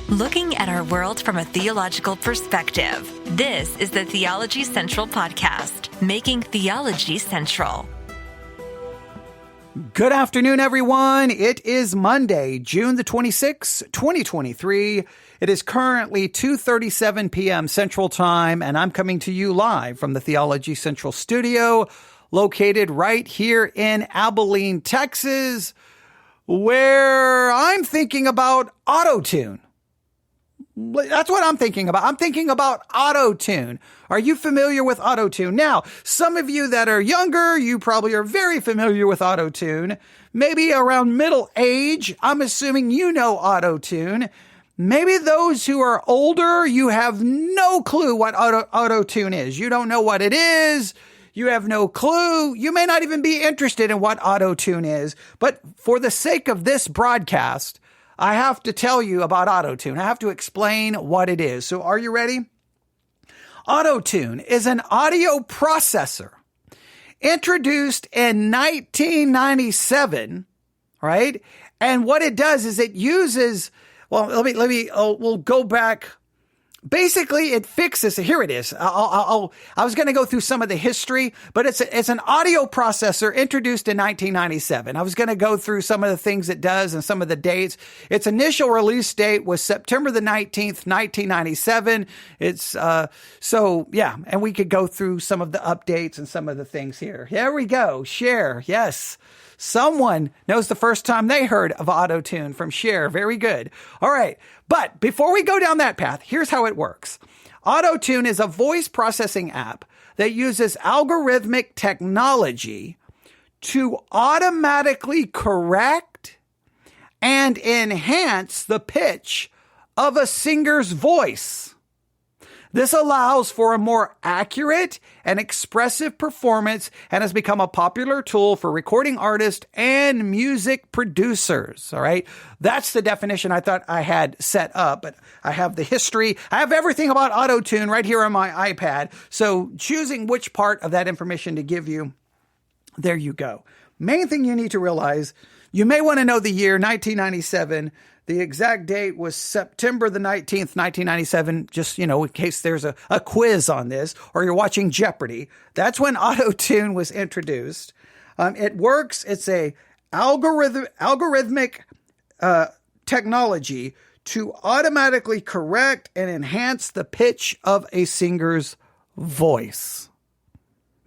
Looking at our world from a theological perspective. This is the Theology Central Podcast, making theology central. Good afternoon, everyone. It is Monday, June the 26th, 2023. It is currently 2:37 p.m. Central Time, and I'm coming to you live from the Theology Central studio, located right here in Abilene, Texas, where I'm thinking about auto-tune. That's what I'm thinking about. I'm thinking about auto-tune. Are you familiar with auto-tune? Now, some of you that are younger, you probably are very familiar with auto-tune. Maybe around middle age, I'm assuming you know auto-tune. Maybe those who are older, you have no clue what auto-tune is. You don't know what it is. You have no clue. You may not even be interested in what auto-tune is. But for the sake of this broadcast, I have to tell you about auto-tune. I have to explain what it is. So are you ready? Auto-tune is an audio processor introduced in 1997, right? And what it does is it uses, we'll go back. Basically, it fixes, here it is. I was going to go through some of the history, but it's an audio processor introduced in 1997. I was going to go through some of the things it does and some of the dates. Its initial release date was September the 19th, 1997. And we could go through some of the updates and some of the things here. Here we go. Share. Yes. Someone knows the first time they heard of auto-tune from Share. Very good. All right. But before we go down that path, here's how it works. Auto-tune is a voice processing app that uses algorithmic technology to automatically correct and enhance the pitch of a singer's voice. This allows for a more accurate and expressive performance and has become a popular tool for recording artists and music producers. All right. That's the definition I thought I had set up, but I have the history. I have everything about auto-tune right here on my iPad. So choosing which part of that information to give you, there you go. Main thing you need to realize, you may want to know the year 1997. The exact date was September the 19th, 1997, just, in case there's a quiz on this or you're watching Jeopardy. That's when auto-tune was introduced. It works. It's a algorithmic technology to automatically correct and enhance the pitch of a singer's voice.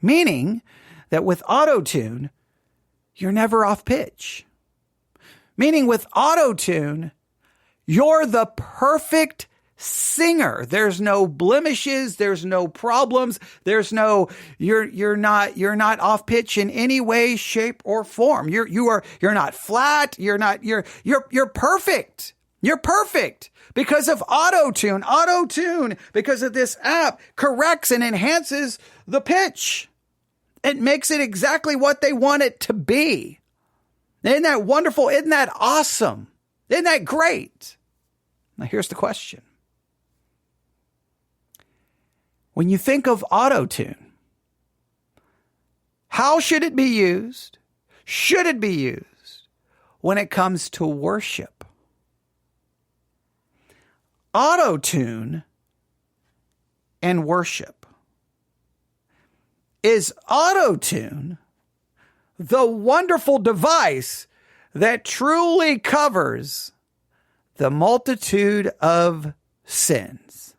Meaning that with auto-tune, you're never off pitch. Meaning with auto-tune, you're the perfect singer. There's no blemishes. There's no problems. There's no, you're not off pitch in any way, shape, or form. You're not flat. You're perfect. You're perfect because of auto-tune. Auto-tune, because of this app, corrects and enhances the pitch. It makes it exactly what they want it to be. Isn't that wonderful? Isn't that awesome? Isn't that great? Now, here's the question. When you think of auto-tune, how should it be used? Should it be used when it comes to worship? Auto-tune and worship. Is auto-tune the wonderful device that truly covers the multitude of sins?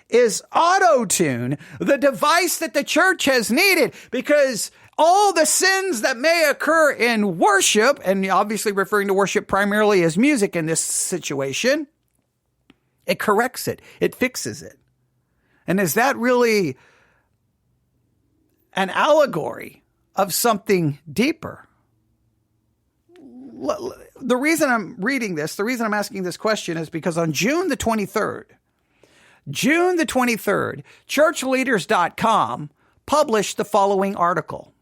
Is auto-tune the device that the church has needed? Because all the sins that may occur in worship, and obviously referring to worship primarily as music in this situation, it corrects it. It fixes it. And is that really an allegory of something deeper? The reason I'm reading this, the reason I'm asking this question is because on June the 23rd, churchleaders.com published the following article.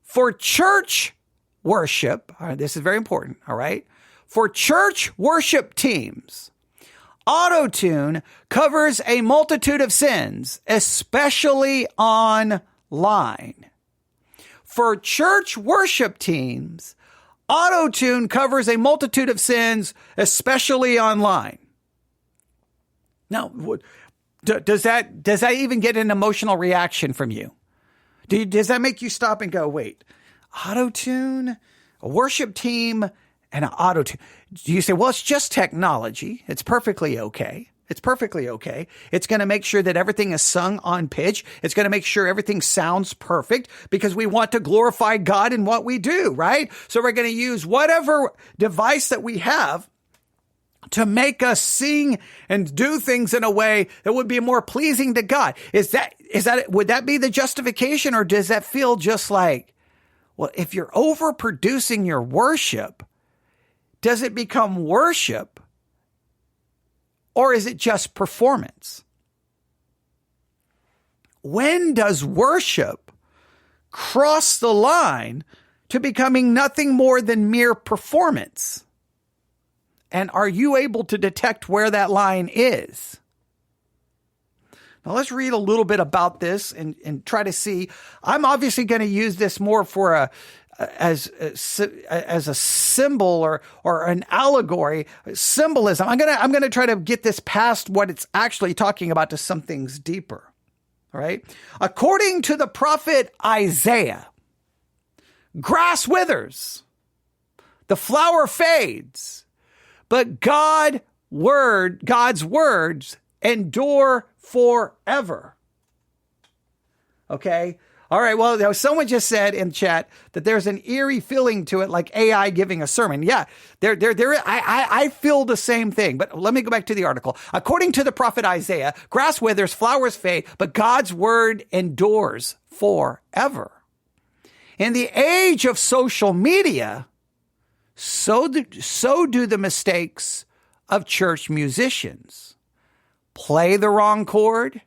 For church worship, all right, this is very important, all right? For church worship teams, auto-tune covers a multitude of sins, especially online. For church worship teams, Auto-tune covers a multitude of sins, especially online. Now, does that even get an emotional reaction from you? Does that make you stop and go, wait, auto-tune, a worship team, and an auto-tune? Do you say, well, it's just technology. It's perfectly okay. It's perfectly okay. It's going to make sure that everything is sung on pitch. It's going to make sure everything sounds perfect because we want to glorify God in what we do, right? So we're going to use whatever device that we have to make us sing and do things in a way that would be more pleasing to God. Would that be the justification, or does that feel just like, well, if you're overproducing your worship, does it become worship? Or is it just performance? When does worship cross the line to becoming nothing more than mere performance? And are you able to detect where that line is? Now let's read a little bit about this and try to see. I'm obviously going to use this more for as a symbol or an allegory, symbolism. I'm gonna try to get this past what it's actually talking about to some things deeper. All right. According to the prophet Isaiah, grass withers, the flower fades, but God's words endure forever. Okay. All right. Well, someone just said in chat that there's an eerie feeling to it, like AI giving a sermon. Yeah, I feel the same thing. But let me go back to the article. According to the prophet Isaiah, grass withers, flowers fade, but God's word endures forever. In the age of social media, so do the mistakes of church musicians. Play the wrong chord,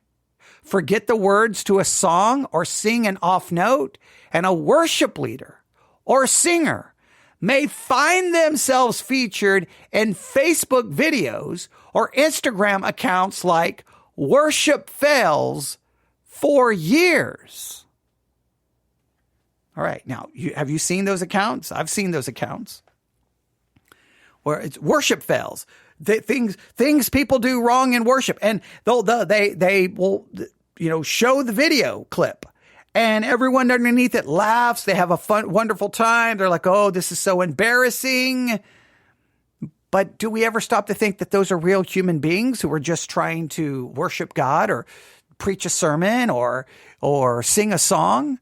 forget the words to a song, or sing an off note, and a worship leader or singer may find themselves featured in Facebook videos or Instagram accounts like Worship Fails for years. All right. Now, have you seen those accounts? I've seen those accounts where it's worship fails. Things people do wrong in worship, and they will, show the video clip, and everyone underneath it laughs. They have a fun, wonderful time. They're like, "Oh, this is so embarrassing." But do we ever stop to think that those are real human beings who are just trying to worship God or preach a sermon or sing a song?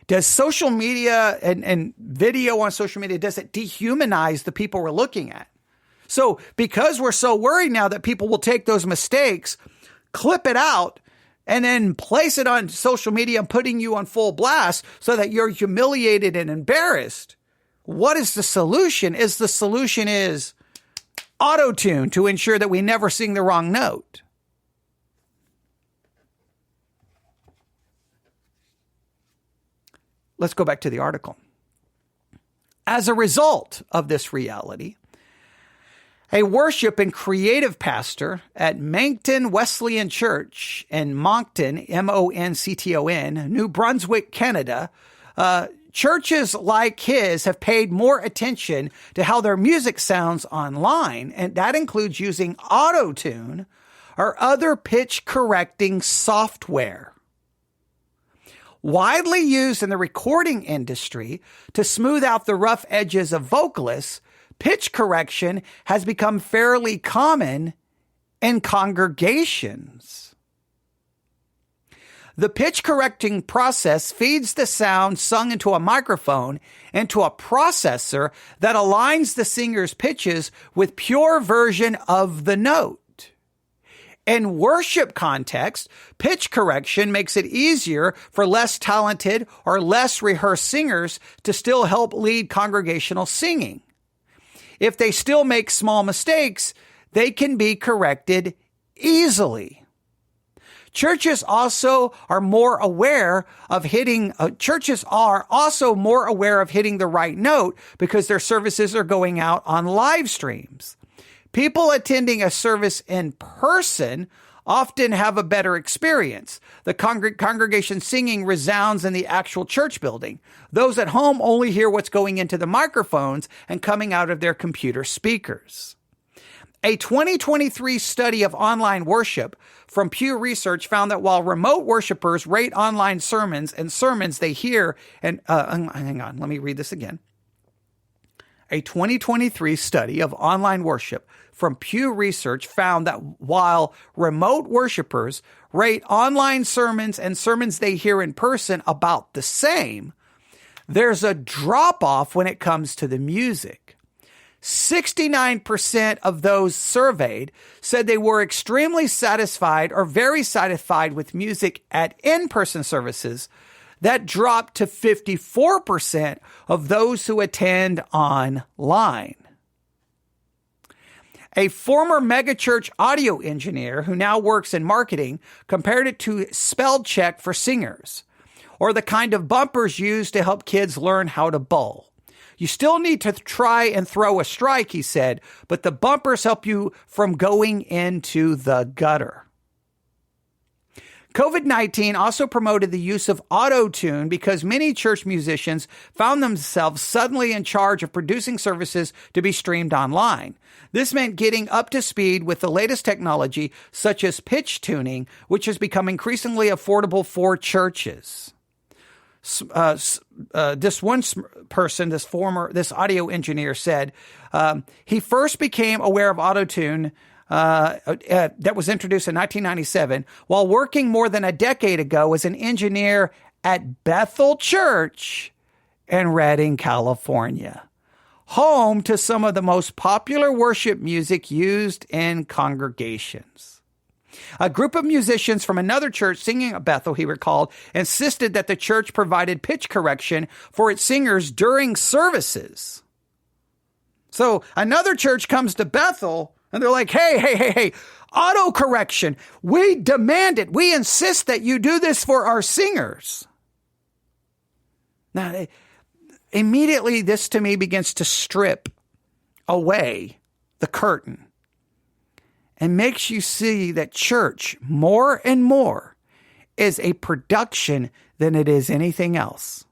Does social media and video on social media, does it dehumanize the people we're looking at? So because we're so worried now that people will take those mistakes, clip it out, and then place it on social media and putting you on full blast so that you're humiliated and embarrassed, what is the solution? The solution is auto-tune to ensure that we never sing the wrong note. Let's go back to the article. As a result of this reality, a worship and creative pastor at Moncton Wesleyan Church in Moncton, Moncton, New Brunswick, Canada, churches like his have paid more attention to how their music sounds online, and that includes using auto-tune or other pitch-correcting software. Widely used in the recording industry to smooth out the rough edges of vocalists, pitch correction has become fairly common in congregations. The pitch correcting process feeds the sound sung into a microphone into a processor that aligns the singer's pitches with pure version of the note. In worship context, pitch correction makes it easier for less talented or less rehearsed singers to still help lead congregational singing. If they still make small mistakes, they can be corrected easily. Churches also are more aware of hitting the right note because their services are going out on live streams. People attending a service in person often have a better experience. The congregation singing resounds in the actual church building. Those at home only hear what's going into the microphones and coming out of their computer speakers. A 2023 study of online worship from Pew Research found that while remote worshipers rate online sermons and sermons they hear, and hang on, let me read this again. A 2023 study of online worship from Pew Research found that while remote worshipers rate online sermons and sermons they hear in person about the same, there's a drop-off when it comes to the music. 69% of those surveyed said they were extremely satisfied or very satisfied with music at in-person services. That dropped to 54% of those who attend online. A former megachurch audio engineer who now works in marketing compared it to spell check for singers, or the kind of bumpers used to help kids learn how to bowl. You still need to try and throw a strike, he said, but the bumpers help you from going into the gutter. COVID-19 also promoted the use of auto-tune because many church musicians found themselves suddenly in charge of producing services to be streamed online. This meant getting up to speed with the latest technology, such as pitch tuning, which has become increasingly affordable for churches. This one person, this audio engineer said, he first became aware of auto-tune that was introduced in 1997 while working more than a decade ago as an engineer at Bethel Church in Redding, California, home to some of the most popular worship music used in congregations. A group of musicians from another church singing at Bethel, he recalled, insisted that the church provided pitch correction for its singers during services. So another church comes to Bethel and they're like, hey, auto correction. We demand it. We insist that you do this for our singers. Now, immediately this to me begins to strip away the curtain and makes you see that church more and more is a production than it is anything else.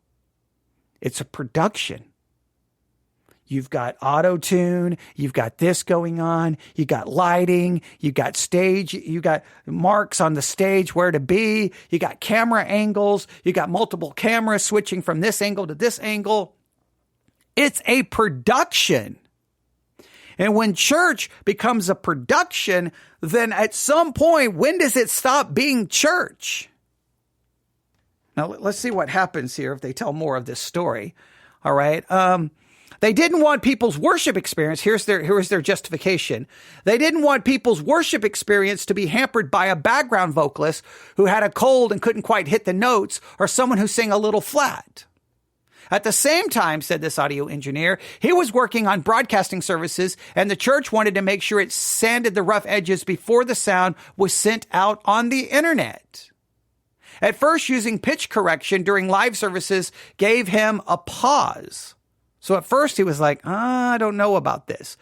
It's a production. You've got auto-tune, you've got this going on, you got lighting, you got stage, you got marks on the stage where to be, you got camera angles, you got multiple cameras switching from this angle to this angle. It's a production. And when church becomes a production, then at some point, when does it stop being church? Now, let's see what happens here if they tell more of this story. All right. They didn't want people's worship experience. Here's their justification. They didn't want people's worship experience to be hampered by a background vocalist who had a cold and couldn't quite hit the notes, or someone who sang a little flat. At the same time, said this audio engineer, he was working on broadcasting services, and the church wanted to make sure it sanded the rough edges before the sound was sent out on the internet. At first, using pitch correction during live services gave him a pause. So at first he was like, I don't know about this.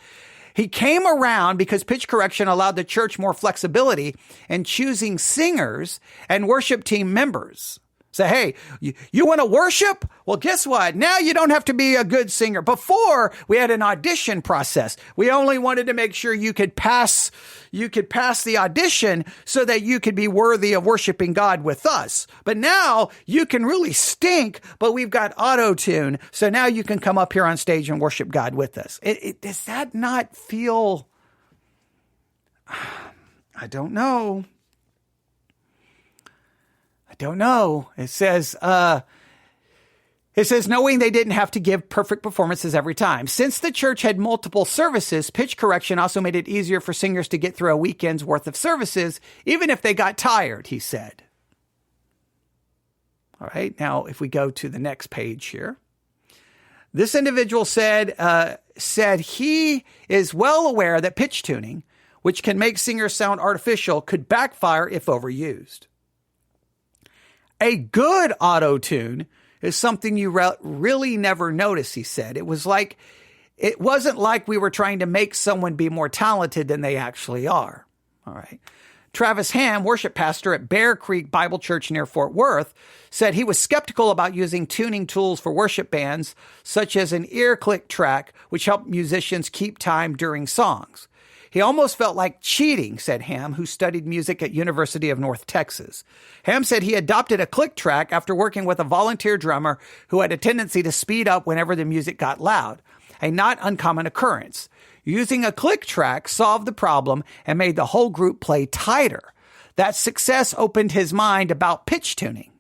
He came around because pitch correction allowed the church more flexibility in choosing singers and worship team members. Say, hey, you want to worship? Well, guess what? Now you don't have to be a good singer. Before, we had an audition process. We only wanted to make sure you could pass the audition so that you could be worthy of worshiping God with us. But now you can really stink, but we've got auto-tune. So now you can come up here on stage and worship God with us. Does that not feel, I don't know. Don't know. It says, knowing they didn't have to give perfect performances every time. Since the church had multiple services, pitch correction also made it easier for singers to get through a weekend's worth of services, even if they got tired, he said. All right. Now, if we go to the next page here, this individual said he is well aware that pitch tuning, which can make singers sound artificial, could backfire if overused. A good auto-tune is something you really never notice, he said. It wasn't like we were trying to make someone be more talented than they actually are. All right. Travis Ham, worship pastor at Bear Creek Bible Church near Fort Worth, said he was skeptical about using tuning tools for worship bands, such as an ear click track, which helped musicians keep time during songs. He almost felt like cheating, said Ham, who studied music at University of North Texas. Ham said he adopted a click track after working with a volunteer drummer who had a tendency to speed up whenever the music got loud, a not uncommon occurrence. Using a click track solved the problem and made the whole group play tighter. That success opened his mind about pitch tuning.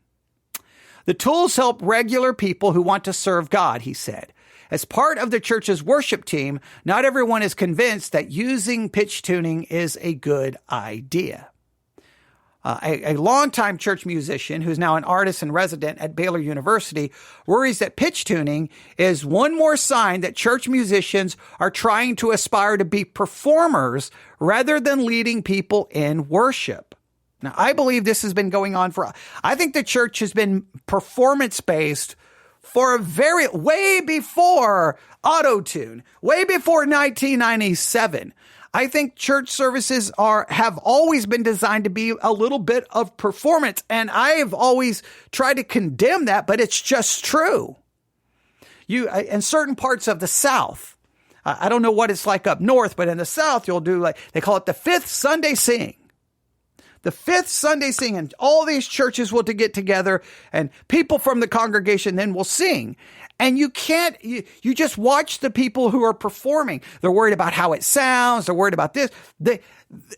The tools help regular people who want to serve God, he said. As part of the church's worship team, not everyone is convinced that using pitch tuning is a good idea. A longtime church musician who's now an artist and resident at Baylor University worries that pitch tuning is one more sign that church musicians are trying to aspire to be performers rather than leading people in worship. Now, I believe this has been going on I think the church has been performance-based for way before auto-tune, way before 1997. I think church services have always been designed to be a little bit of performance, and I have always tried to condemn that, but it's just true. In certain parts of the South, I don't know what it's like up north, but in the South, you'll do they call it the fifth Sunday sing. The fifth Sunday sing, and all these churches will get together, and people from the congregation then will sing. And you just watch the people who are performing. They're worried about how it sounds. They're worried about this.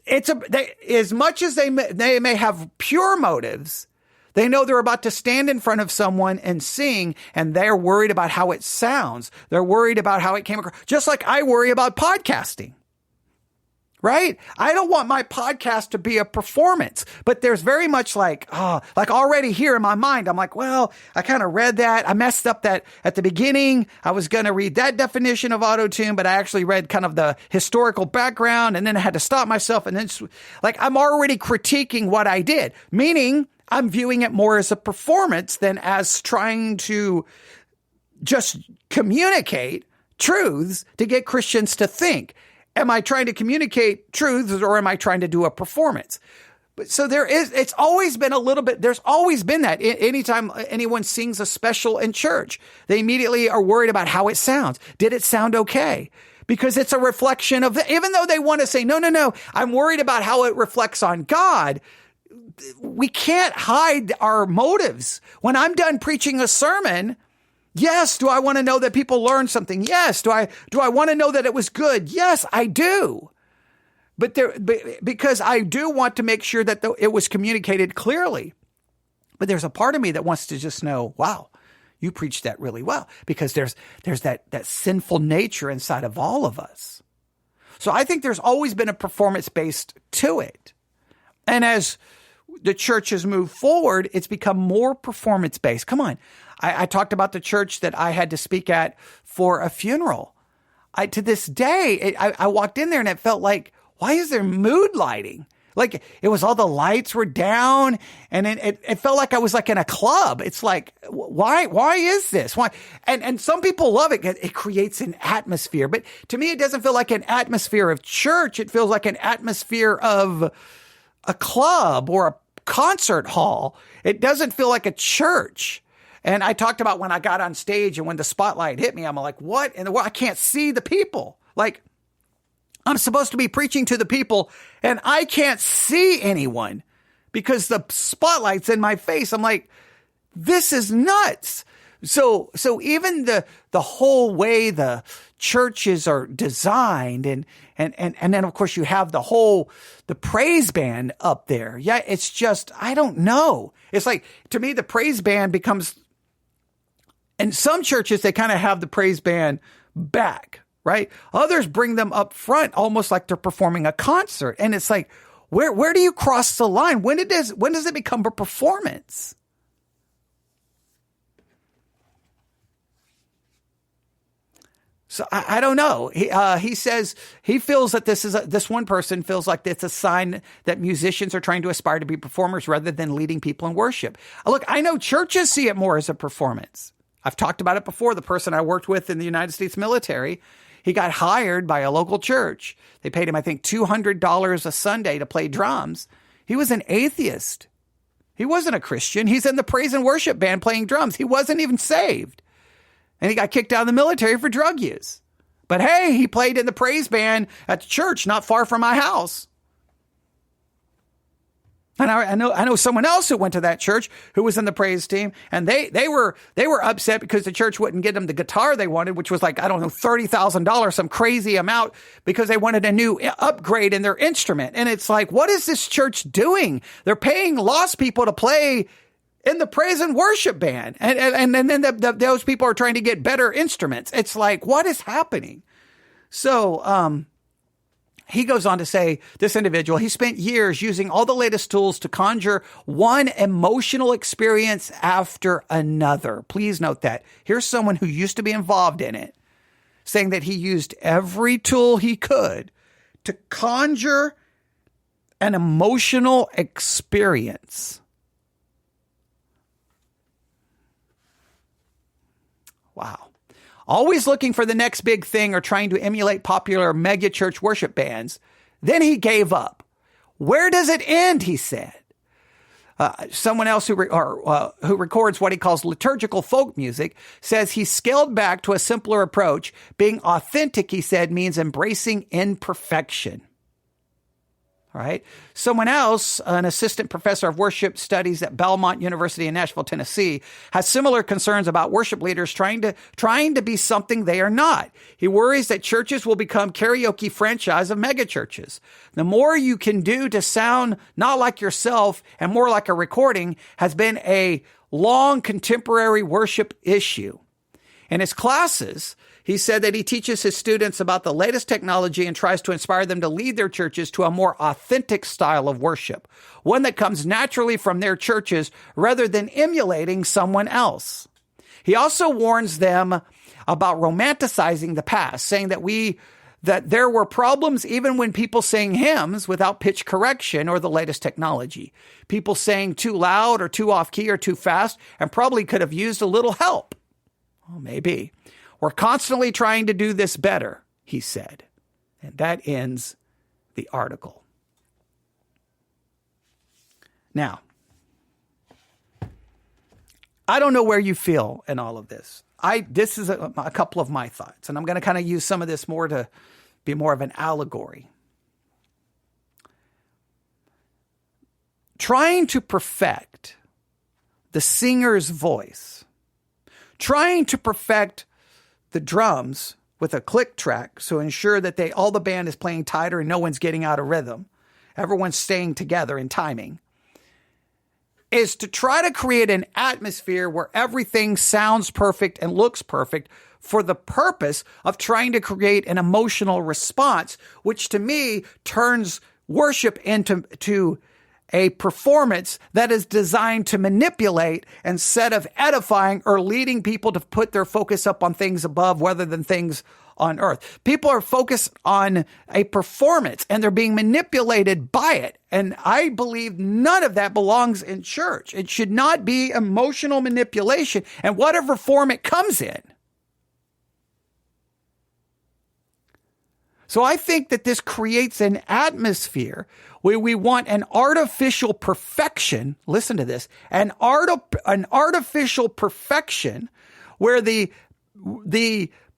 As much as they may have pure motives, they know they're about to stand in front of someone and sing, and they're worried about how it sounds. They're worried about how it came across. Just like I worry about podcasting. Right? I don't want my podcast to be a performance, but there's very much like already here in my mind, I'm like, well, I kind of read that. I messed up that at the beginning. I was going to read that definition of auto-tune, but I actually read kind of the historical background, and then I had to stop myself. And then I'm already critiquing what I did, meaning I'm viewing it more as a performance than as trying to just communicate truths to get Christians to think. Am I trying to communicate truths, or am I trying to do a performance? But so it's always been a little bit, there's always been that. Anytime anyone sings a special in church, they immediately are worried about how it sounds. Did it sound okay? Because it's a reflection of, even though they want to say, no, I'm worried about how it reflects on God. We can't hide our motives. When I'm done preaching a sermon, yes, do I want to know that people learned something? Yes. Do I want to know that it was good? Yes, I do. But because I do want to make sure that it was communicated clearly. But there's a part of me that wants to just know, wow, you preached that really well, because there's that sinful nature inside of all of us. So I think there's always been a performance based to it. And as the church has moved forward, it's become more performance based. Come on. I talked about the church that I had to speak at for a funeral. To this day, I walked in there and it felt like, why is there mood lighting? Like it was all the lights were down, and it felt like I was like in a club. It's like, why is this? Why? And some people love it. It creates an atmosphere. But to me, it doesn't feel like an atmosphere of church. It feels like an atmosphere of a club or a concert hall. It doesn't feel like a church. And I talked about when I got on stage and when the spotlight hit me, I'm like, what in the world? I can't see the people. Like, I'm supposed to be preaching to the people and I can't see anyone because the spotlight's in my face. I'm like, this is nuts. So even the whole way the churches are designed and then of course you have the praise band up there. Yeah. It's just, I don't know. It's like, to me, the praise band becomes, in some churches, they kind of have the praise band back, right? Others bring them up front, almost like they're performing a concert. And it's like, where do you cross the line? When does it become a performance? So I don't know. He says he feels that this one person feels like it's a sign that musicians are trying to aspire to be performers rather than leading people in worship. Look, I know churches see it more as a performance. I've talked about it before. The person I worked with in the United States military, he got hired by a local church. They paid him, I think, $200 a Sunday to play drums. He was an atheist. He wasn't a Christian. He's in the praise and worship band playing drums. He wasn't even saved. And he got kicked out of the military for drug use. But hey, he played in the praise band at the church not far from my house. And I know someone else who went to that church who was in the praise team, and they were upset because the church wouldn't give them the guitar they wanted, which was like, I don't know, $30,000, some crazy amount, because they wanted a new upgrade in their instrument. And it's like, what is this church doing? They're paying lost people to play in the praise and worship band. And then those people are trying to get better instruments. It's like, what is happening? So, he goes on to say, this individual, he spent years using all the latest tools to conjure one emotional experience after another. Please note that. Here's someone who used to be involved in it, saying that he used every tool he could to conjure an emotional experience. Wow. Always looking for the next big thing or trying to emulate popular mega church worship bands. Then he gave up. Where does it end? He said. Someone else who records what he calls liturgical folk music says he scaled back to a simpler approach. Being authentic, he said, means embracing imperfection. All right. Someone else, an assistant professor of worship studies at Belmont University in Nashville, Tennessee, has similar concerns about worship leaders trying to be something they are not. He worries that churches will become karaoke franchise of megachurches. The more you can do to sound not like yourself and more like a recording has been a long contemporary worship issue. In his classes, he said that he teaches his students about the latest technology and tries to inspire them to lead their churches to a more authentic style of worship, one that comes naturally from their churches rather than emulating someone else. He also warns them about romanticizing the past, saying that there were problems even when people sang hymns without pitch correction or the latest technology. People sang too loud or too off key or too fast and probably could have used a little help. Well, maybe. We're constantly trying to do this better, he said. And that ends the article. Now, I don't know where you feel in all of this. This is a couple of my thoughts, and I'm going to kind of use some of this more to be more of an allegory. Trying to perfect the singer's voice, trying to perfect the drums with a click track, so ensure that all the band is playing tighter and no one's getting out of rhythm, everyone's staying together in timing, is to try to create an atmosphere where everything sounds perfect and looks perfect for the purpose of trying to create an emotional response, which to me turns worship into a performance that is designed to manipulate instead of edifying or leading people to put their focus up on things above rather than things on earth. People are focused on a performance and they're being manipulated by it. And I believe none of that belongs in church. It should not be emotional manipulation in whatever form it comes in. So I think that this creates an atmosphere where we want an artificial perfection. Listen to this, an artificial perfection where the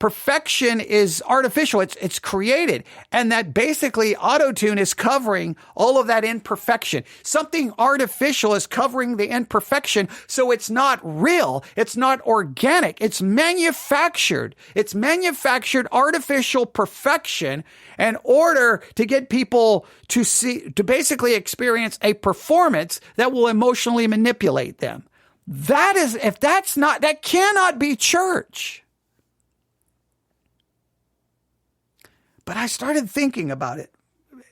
perfection is artificial. It's created. And that basically auto-tune is covering all of that imperfection. Something artificial is covering the imperfection. So it's not real. It's not organic. It's manufactured. It's manufactured artificial perfection in order to get people to basically experience a performance that will emotionally manipulate them. That cannot be church. But I started thinking about it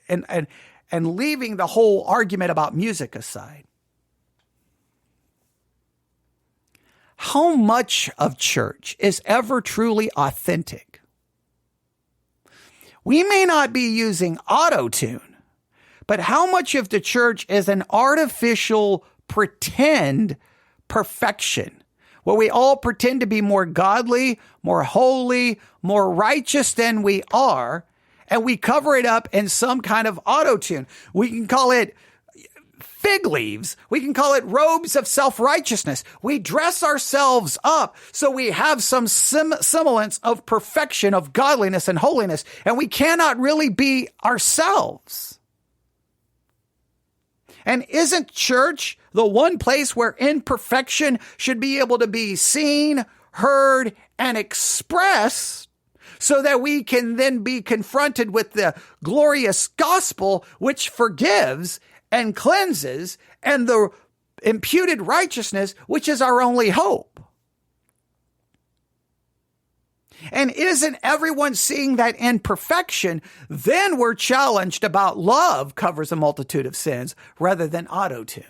and leaving the whole argument about music aside. How much of church is ever truly authentic? We may not be using auto-tune, but how much of the church is an artificial pretend perfection? Where we all pretend to be more godly, more holy, more righteous than we are, and we cover it up in some kind of auto-tune. We can call it fig leaves. We can call it robes of self-righteousness. We dress ourselves up so we have some semblance of perfection, of godliness and holiness, and we cannot really be ourselves. And isn't church the one place where imperfection should be able to be seen, heard, and expressed so that we can then be confronted with the glorious gospel which forgives and cleanses and the imputed righteousness which is our only hope? And isn't everyone seeing that imperfection? Then we're challenged about love covers a multitude of sins rather than auto-tune.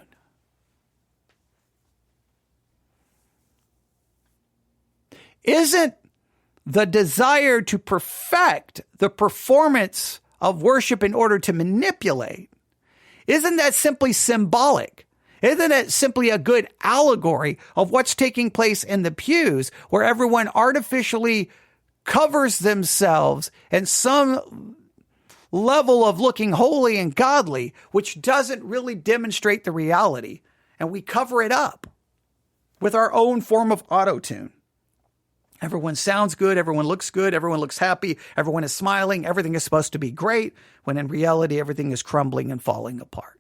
Isn't the desire to perfect the performance of worship in order to manipulate, isn't that simply symbolic? Isn't it simply a good allegory of what's taking place in the pews where everyone artificially covers themselves in some level of looking holy and godly, which doesn't really demonstrate the reality, and we cover it up with our own form of auto-tune? Everyone sounds good, everyone looks happy, everyone is smiling, everything is supposed to be great, when in reality everything is crumbling and falling apart.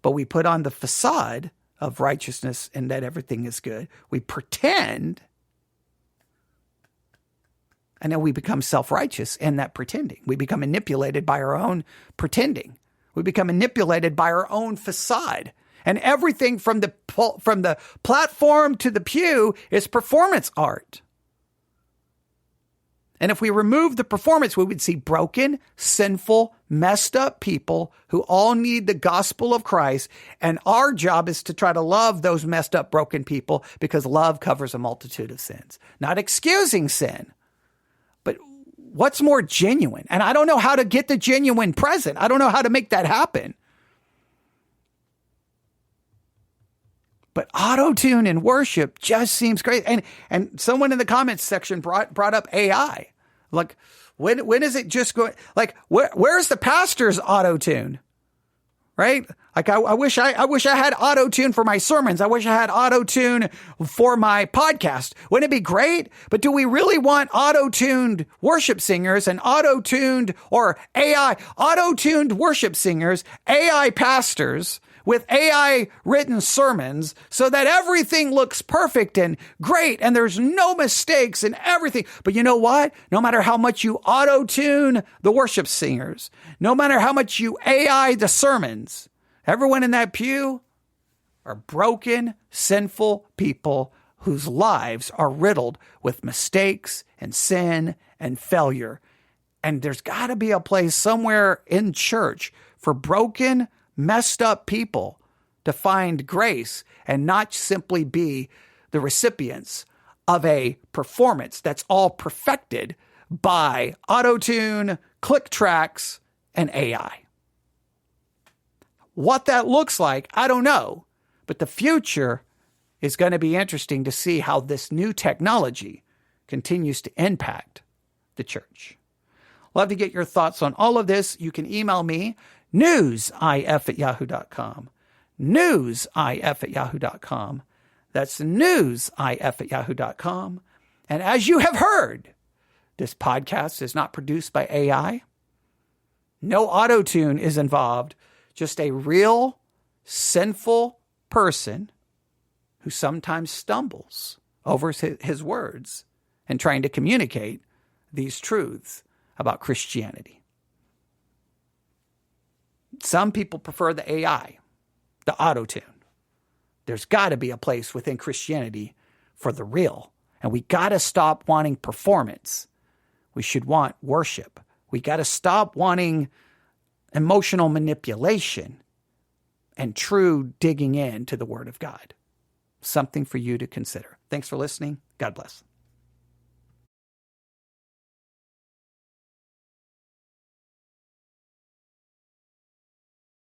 But we put on the facade of righteousness and that everything is good. We pretend, and then we become self-righteous in that pretending. We become manipulated by our own pretending. We become manipulated by our own facade. And everything from the platform to the pew is performance art. And if we remove the performance, we would see broken, sinful, messed up people who all need the gospel of Christ. And our job is to try to love those messed up, broken people because love covers a multitude of sins. Not excusing sin, but what's more genuine? And I don't know how to get the genuine present. I don't know how to make that happen. But auto-tune in worship just seems crazy. And someone in the comments section brought up AI. Like, when is it just going? Like, where's the pastor's auto-tune? Right? Like, I wish I had auto-tune for my sermons. I wish I had auto-tune for my podcast. Wouldn't it be great? But do we really want auto-tuned worship singers and auto-tuned or AI auto-tuned worship singers, AI pastors with AI written sermons so that everything looks perfect and great and there's no mistakes and everything? But you know what? No matter how much you auto-tune the worship singers, no matter how much you AI the sermons, everyone in that pew are broken, sinful people whose lives are riddled with mistakes and sin and failure. And there's got to be a place somewhere in church for broken, messed up people to find grace and not simply be the recipients of a performance that's all perfected by auto-tune, click tracks, and AI. What that looks like, I don't know, but the future is going to be interesting to see how this new technology continues to impact the church. Love to get your thoughts on all of this. You can email me, newsif@yahoo.com. newsif@yahoo.com. That's newsif@yahoo.com. And as you have heard, this podcast is not produced by AI. No auto-tune is involved. Just a real, sinful person who sometimes stumbles over his words and trying to communicate these truths about Christianity. Some people prefer the AI, the auto-tune. There's got to be a place within Christianity for the real. And we got to stop wanting performance. We should want worship. We got to stop wanting emotional manipulation and true digging into the Word of God. Something for you to consider. Thanks for listening. God bless.